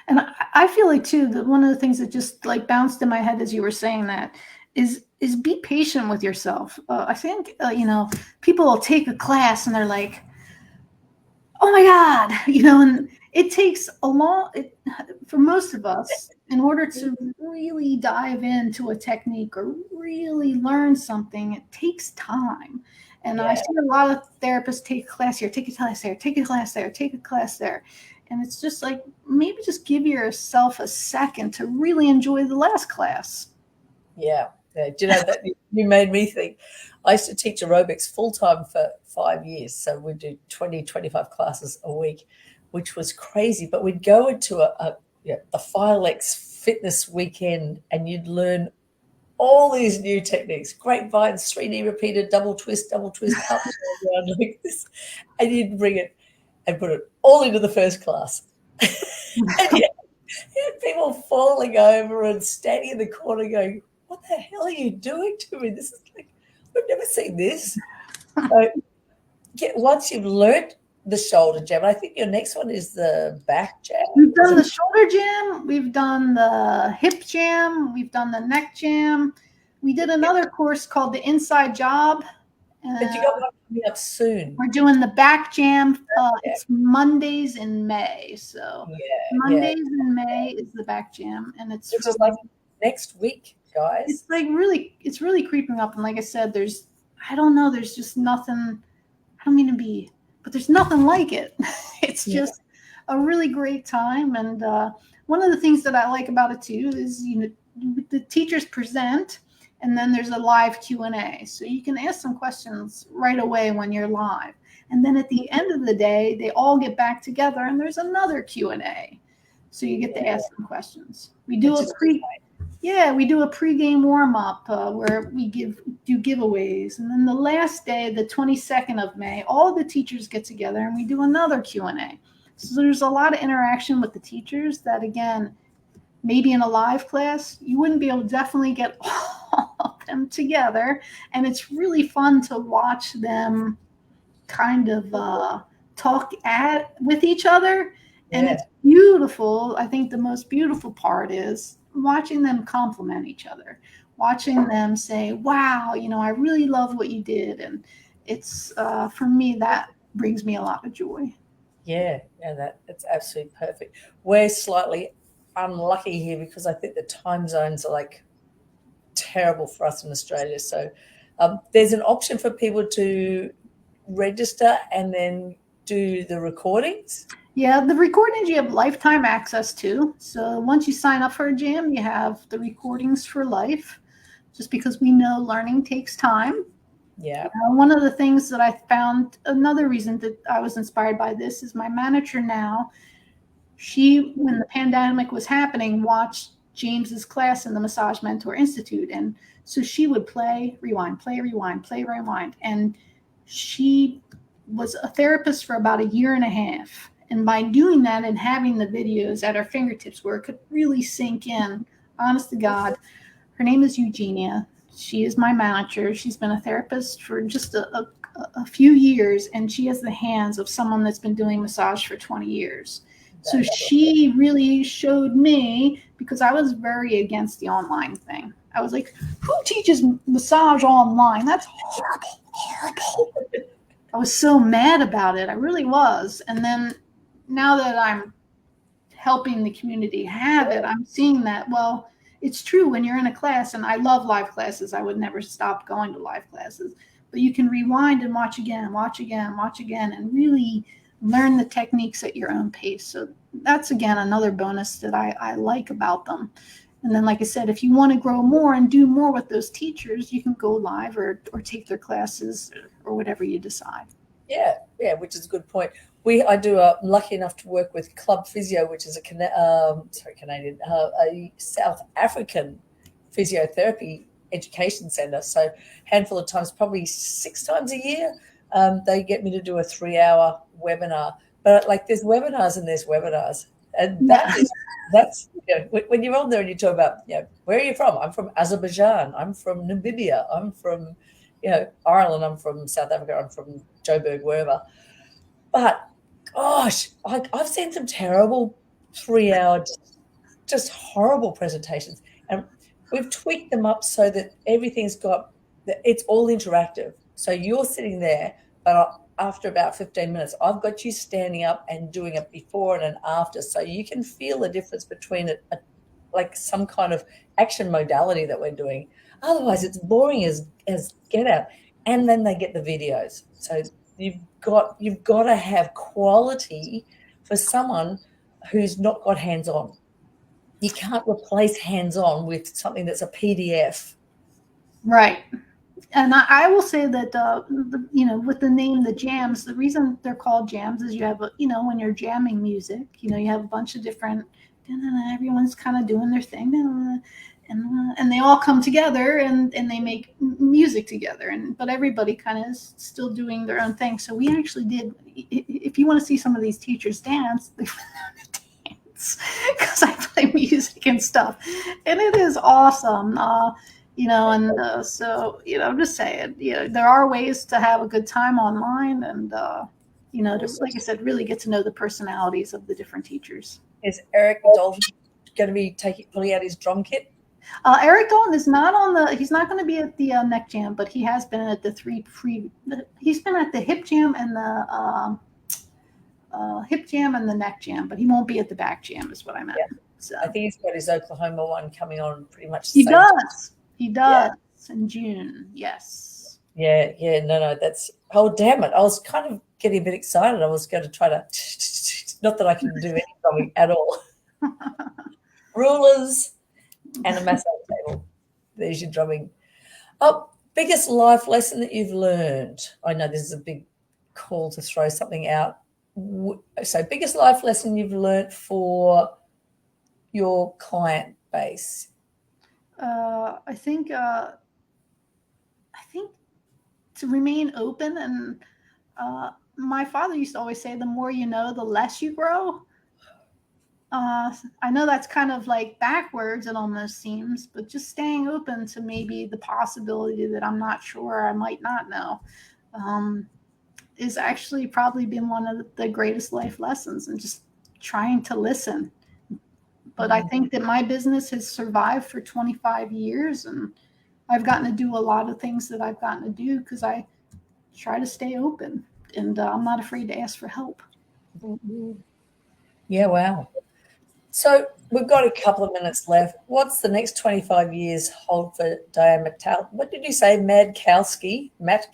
And I feel like too that one of the things that just like bounced in my head as you were saying that is be patient with yourself. I think people will take a class and they're like, oh my God, and it takes for most of us, in order to really dive into a technique or really learn something, it takes time. And I see a lot of therapists take a class here, take a class there, take a class there, take a class there. And it's just like, maybe just give yourself a second to really enjoy the last class. Yeah. Do you know that you made me think? I used to teach aerobics full-time for 5 years. So we'd do 20, 25 classes a week, which was crazy. But we'd go into the Filex fitness weekend, and you'd learn all these new techniques, grapevines, 3D repeated, double twist, up and down like this. And you'd bring it and put it all into the first class. And you had people falling over and standing in the corner going, what the hell are you doing to me? This is like, we've never seen this. So once you've learned the shoulder jam, I think your next one is the back jam. We've done the shoulder jam, we've done the hip jam, we've done the neck jam. We did another course called the inside job. But you got one coming up soon. We're doing the back jam. It's Mondays in May. So Mondays in May is the back jam, and it's just like next week, guys. It's like it's really creeping up. And like I said, there's just nothing. I don't mean to be, but there's nothing like it. It's just a really great time. And one of the things that I like about it too is the teachers present, and then there's a live Q&A. So you can ask some questions right away when you're live. And then at the end of the day, they all get back together and there's another Q&A. So you get to ask some questions. We do a pregame warm-up where we do giveaways. And then the last day, the 22nd of May, all the teachers get together and we do another Q&A. So there's a lot of interaction with the teachers that, again, maybe in a live class, you wouldn't be able to definitely get all of them together. And it's really fun to watch them kind of talk with each other. And it's beautiful. I think the most beautiful part is watching them compliment each other, watching them say, wow, I really love what you did. And it's, for me, that brings me a lot of joy. Yeah, that's absolutely perfect. We're slightly unlucky here because I think the time zones are like terrible for us in Australia. So there's an option for people to register and then do the recordings. Yeah, the recordings you have lifetime access to. So once you sign up for a jam, you have the recordings for life, just because we know learning takes time. Yeah. One of the things that I found, another reason that I was inspired by this is my manager now, when the pandemic was happening, watched James's class in the Massage Mentor Institute. And so she would play, rewind, play, rewind, play, rewind. And she was a therapist for about a year and a half. And by doing that and having the videos at her fingertips where it could really sink in, honest to God, her name is Eugenia. She is my manager. She's been a therapist for just a a few years, and she has the hands of someone that's been doing massage for 20 years. So she really showed me, because I was very against the online thing. I was like, who teaches massage online? That's horrible, horrible. I was so mad about it. I really was. And then now that I'm helping the community have it, I'm seeing that, well, it's true when you're in a class, and I love live classes. I would never stop going to live classes, but you can rewind and watch again, watch again, watch again, and really learn the techniques at your own pace. So that's, again, another bonus that I like about them. And then, like I said, if you want to grow more and do more with those teachers, you can go live or take their classes or whatever you decide. Yeah, which is a good point. I'm lucky enough to work with 𝘀𝗵𝗀𝘁𝗲𝘀𝗀, which is a South African physiotherapy education center. So a handful of times, probably 6 times a year, they get me to do a 3-hour webinar. But like, there's webinars and there's webinars. And that's when you're on there and you talk about, where are you from? I'm from Azerbaijan. I'm from Namibia. I'm from, Ireland. I'm from South Africa. I'm from Joburg, wherever. But gosh, I've seen some terrible 3-hour, just horrible presentations. And we've tweaked them up so that it's all interactive. So you're sitting there, but after about 15 minutes, I've got you standing up and doing a before and an after, so you can feel the difference between like some kind of action modality that we're doing. Otherwise, it's boring as get out. And then they get the videos. So you've got to have quality for someone who's not got hands-on. You can't replace hands-on with something that's a PDF. Right. And I will say that, with the name, the jams, the reason they're called jams is you have, when you're jamming music, you have a bunch of different, everyone's kind of doing their thing, and they all come together and they make music together. But everybody kind of is still doing their own thing. So we actually did, if you want to see some of these teachers dance, they dance because I play music and stuff. And it is awesome. So, I'm just saying, there are ways to have a good time online and, to, like I said, really get to know the personalities of the different teachers. Is Eric Dalton going to be pulling out his drum kit? Eric Dalton is not he's not going to be at the neck jam, but he has been at he's been at the hip jam and the hip jam and the neck jam, but he won't be at the back jam is what I meant. Yeah. So I think he's got his 𝘀𝗪𝗃 one coming on pretty much the same time. He does in June. Yes. Yeah. No, that's, oh, damn it. I was kind of getting a bit excited. I was going to try to, not that I can do anything at all. Rulers and a massage table. There's your drumming. Oh, biggest life lesson that you've learned. I know this is a big call to throw something out. So biggest life lesson you've learned for your client base. I think to remain open, and my father used to always say, the more you know, the less you grow. I know that's kind of like backwards, it almost seems, but just staying open to maybe the possibility that I'm not sure, I might not know, is actually probably been one of the greatest life lessons, and just trying to listen. But I think that my business has survived for 25 years, and I've gotten to do a lot of things that I've gotten to do because I try to stay open, and I'm not afraid to ask for help. Yeah, wow. So we've got a couple of minutes left. What's the next 25 years hold for Diane Matkowski? What did you say, Matkowski? Matt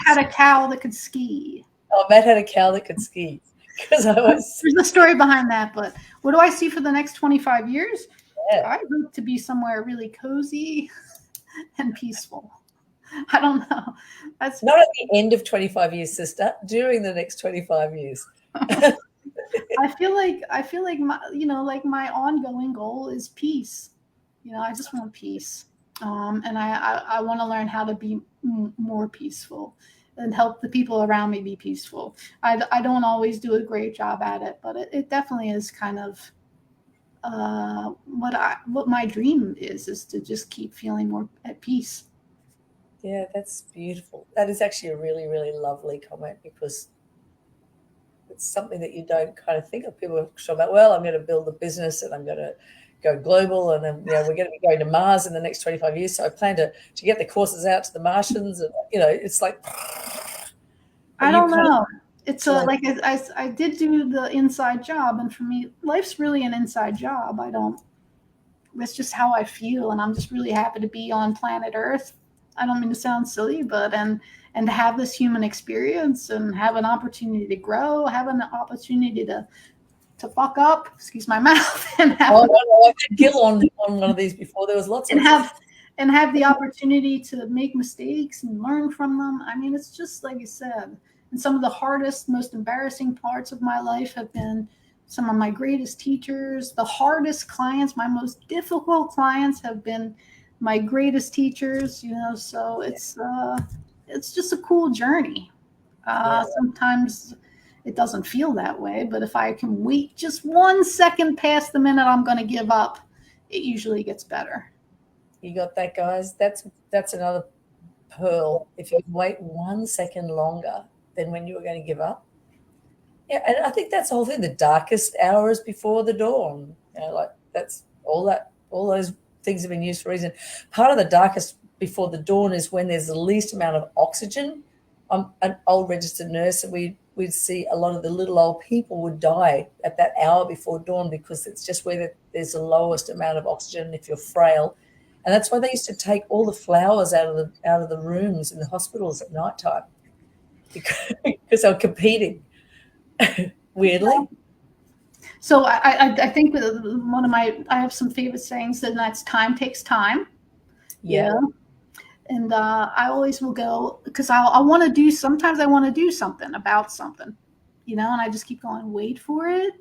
had a cow that could ski. Oh, Matt had a cow that could ski. There's a story behind that, but what do I see for the next 25 years? Yeah. I hope to be somewhere really cozy and peaceful. I don't know. That's not at the end of 25 years, sister. During the next 25 years. I feel like my ongoing goal is peace. I just want peace, and I want to learn how to be more peaceful and help the people around me be peaceful. I don't always do a great job at it, but it definitely is kind of what my dream is to just keep feeling more at peace. Yeah, that's beautiful. That is actually a really, really lovely comment, because it's something that you don't kind of think of. People are talking about, well, I'm going to build a business and I'm going to go global, and then, we're going to be going to Mars in the next 25 years. So I plan to get the courses out to the Martians, and it's like, I don't know. It's like I did do the inside job, and for me, life's really an inside job. That's just how I feel, and I'm just really happy to be on planet Earth. I don't mean to sound silly, but and to have this human experience and have an opportunity to grow, have an opportunity to fuck up, excuse my mouth, and have I had Gil on one of these before. There was lots of have the opportunity to make mistakes and learn from them. I mean, it's just like you said. And some of the hardest, most embarrassing parts of my life have been some of my greatest teachers. The hardest clients, my most difficult clients, have been my greatest teachers. So it's just a cool journey. Sometimes it doesn't feel that way, but if I can wait just 1 second past the minute I'm going to give up, it usually gets better. You got that, guys? That's another pearl. If you wait 1 second longer than when you were going to give up. Yeah, and I think that's the whole thing. The darkest hours before the dawn. That's all those things have been used for a reason. Part of the darkest before the dawn is when there's the least amount of oxygen. I'm an old registered nurse, and we'd see a lot of the little old people would die at that hour before dawn, because it's just where there's the lowest amount of oxygen if you're frail. And that's why they used to take all the flowers out of the rooms in the hospitals at night time, because they were competing. Weirdly. So I think I have some favorite sayings, and that's time takes time. Yeah. And I always will go, because sometimes I want to do something about something, and I just keep going, wait for it.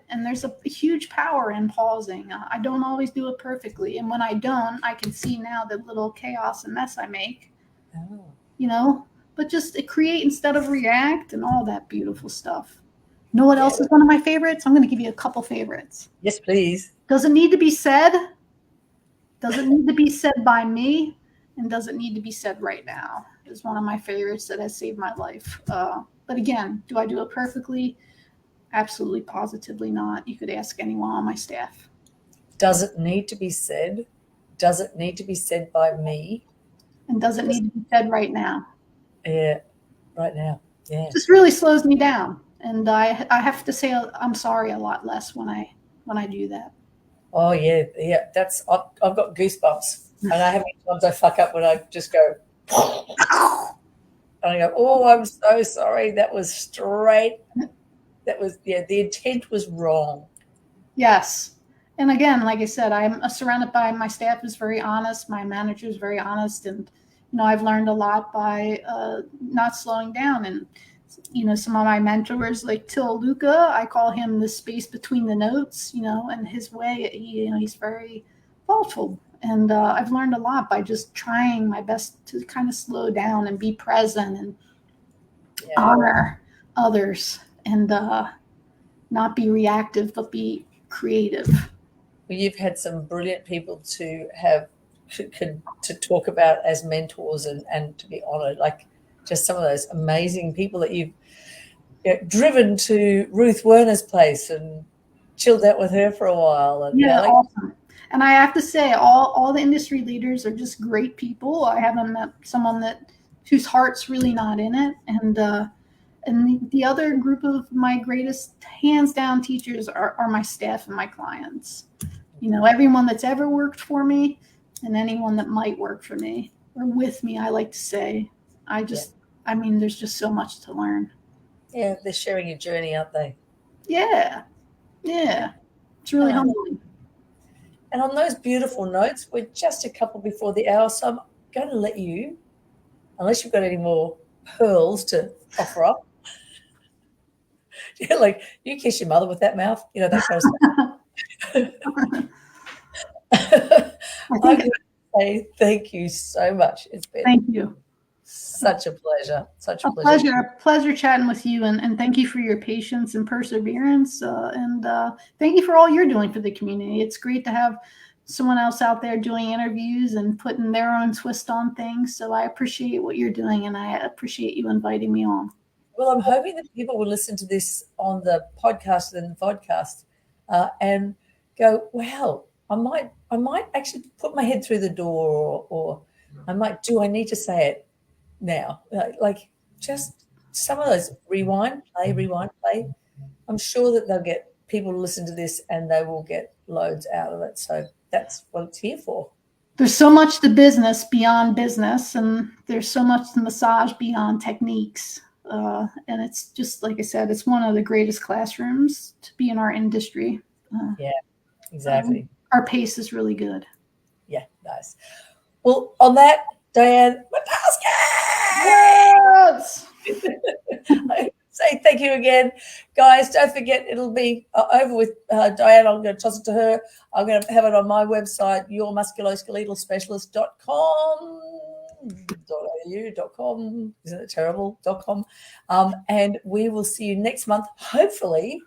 And there's a huge power in pausing. I don't always do it perfectly. And when I don't, I can see now the little chaos and mess I make, but just create instead of react and all that beautiful stuff. You know what else is one of my favorites? I'm going to give you a couple favorites. Yes, please. Doesn't need to be said. Doesn't need to be said by me, and doesn't need to be said right now is one of my favorites that has saved my life. But again, do I do it perfectly? Absolutely, positively not. You could ask anyone on my staff. Does it need to be said? Does it need to be said by me? And does it need to be said right now? Yeah, right now. Yeah. It just really slows me down, and I have to say I'm sorry a lot less when I do that. Oh yeah. I've got goosebumps, and I have many times I fuck up when I just go, and I go, oh, I'm so sorry. That was straight. That was the intent was wrong. Yes, and again, like I said, I'm surrounded by my staff is very honest. My manager is very honest, and I've learned a lot by not slowing down. And some of my mentors, like 𝗀𝗃𝗃𝗀𝗃𝗃𝗃, I call him the space between the notes, and his way, he's very thoughtful. And I've learned a lot by just trying my best to kind of slow down and be present and honor others, and not be reactive, but be creative. Well, you've had some brilliant people to talk about as mentors and to be honored, like just some of those amazing people that you've driven to Ruth Werner's place and chilled out with her for a while. And, awesome. And I have to say, all the industry leaders are just great people. I haven't met someone whose heart's really not in it. And the other group of my greatest hands down teachers are my staff and my clients. Everyone that's ever worked for me and anyone that might work for me or with me, I like to say. There's just so much to learn. Yeah, they're sharing your journey, aren't they? Yeah. It's really humbling. And on those beautiful notes, we're just a couple before the hour, so I'm going to let you, unless you've got any more pearls to offer up. Like, you kiss your mother with that mouth, that kind of stuff. I'm going to say thank you so much. It's been thank you. Such a pleasure. Pleasure chatting with you, and thank you for your patience and perseverance, and thank you for all you're doing for the community. It's great to have someone else out there doing interviews and putting their own twist on things. So I appreciate what you're doing, and I appreciate you inviting me on. Well, I'm hoping that people will listen to this on the podcast and the podcast and go, wow, I might actually put my head through the door, or I might, do I need to say it now? Like just some of those rewind, play. I'm sure that they'll get people to listen to this and they will get loads out of it. So that's what it's here for. There's so much to business beyond business, and there's so much to massage beyond techniques. And it's just, like I said, it's one of the greatest classrooms to be in our industry. Yeah, exactly. Our pace is really good. Yeah, nice. Well, on that, Diane Matkowski! Yes! I say thank you again. Guys, don't forget, it'll be over with Diane. I'm going to toss it to her. I'm going to have it on my website, 𝘀𝗵𝗂𝗫𝗄𝑠pecia_list.com.au.com. Isn't it terrible.com? And we will see you next month, hopefully,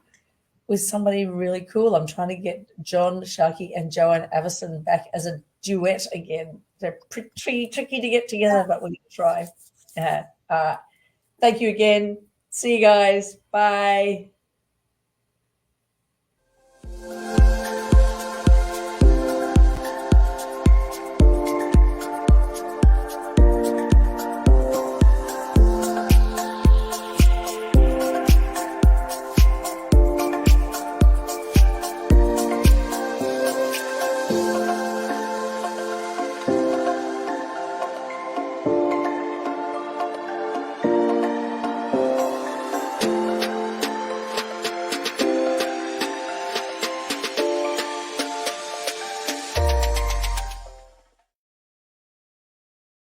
with somebody really cool. I'm trying to get John Sharkey and Joanne Avison back as a duet again. They're pretty tricky to get together, but we're going to try. Thank you again. See you guys. Bye.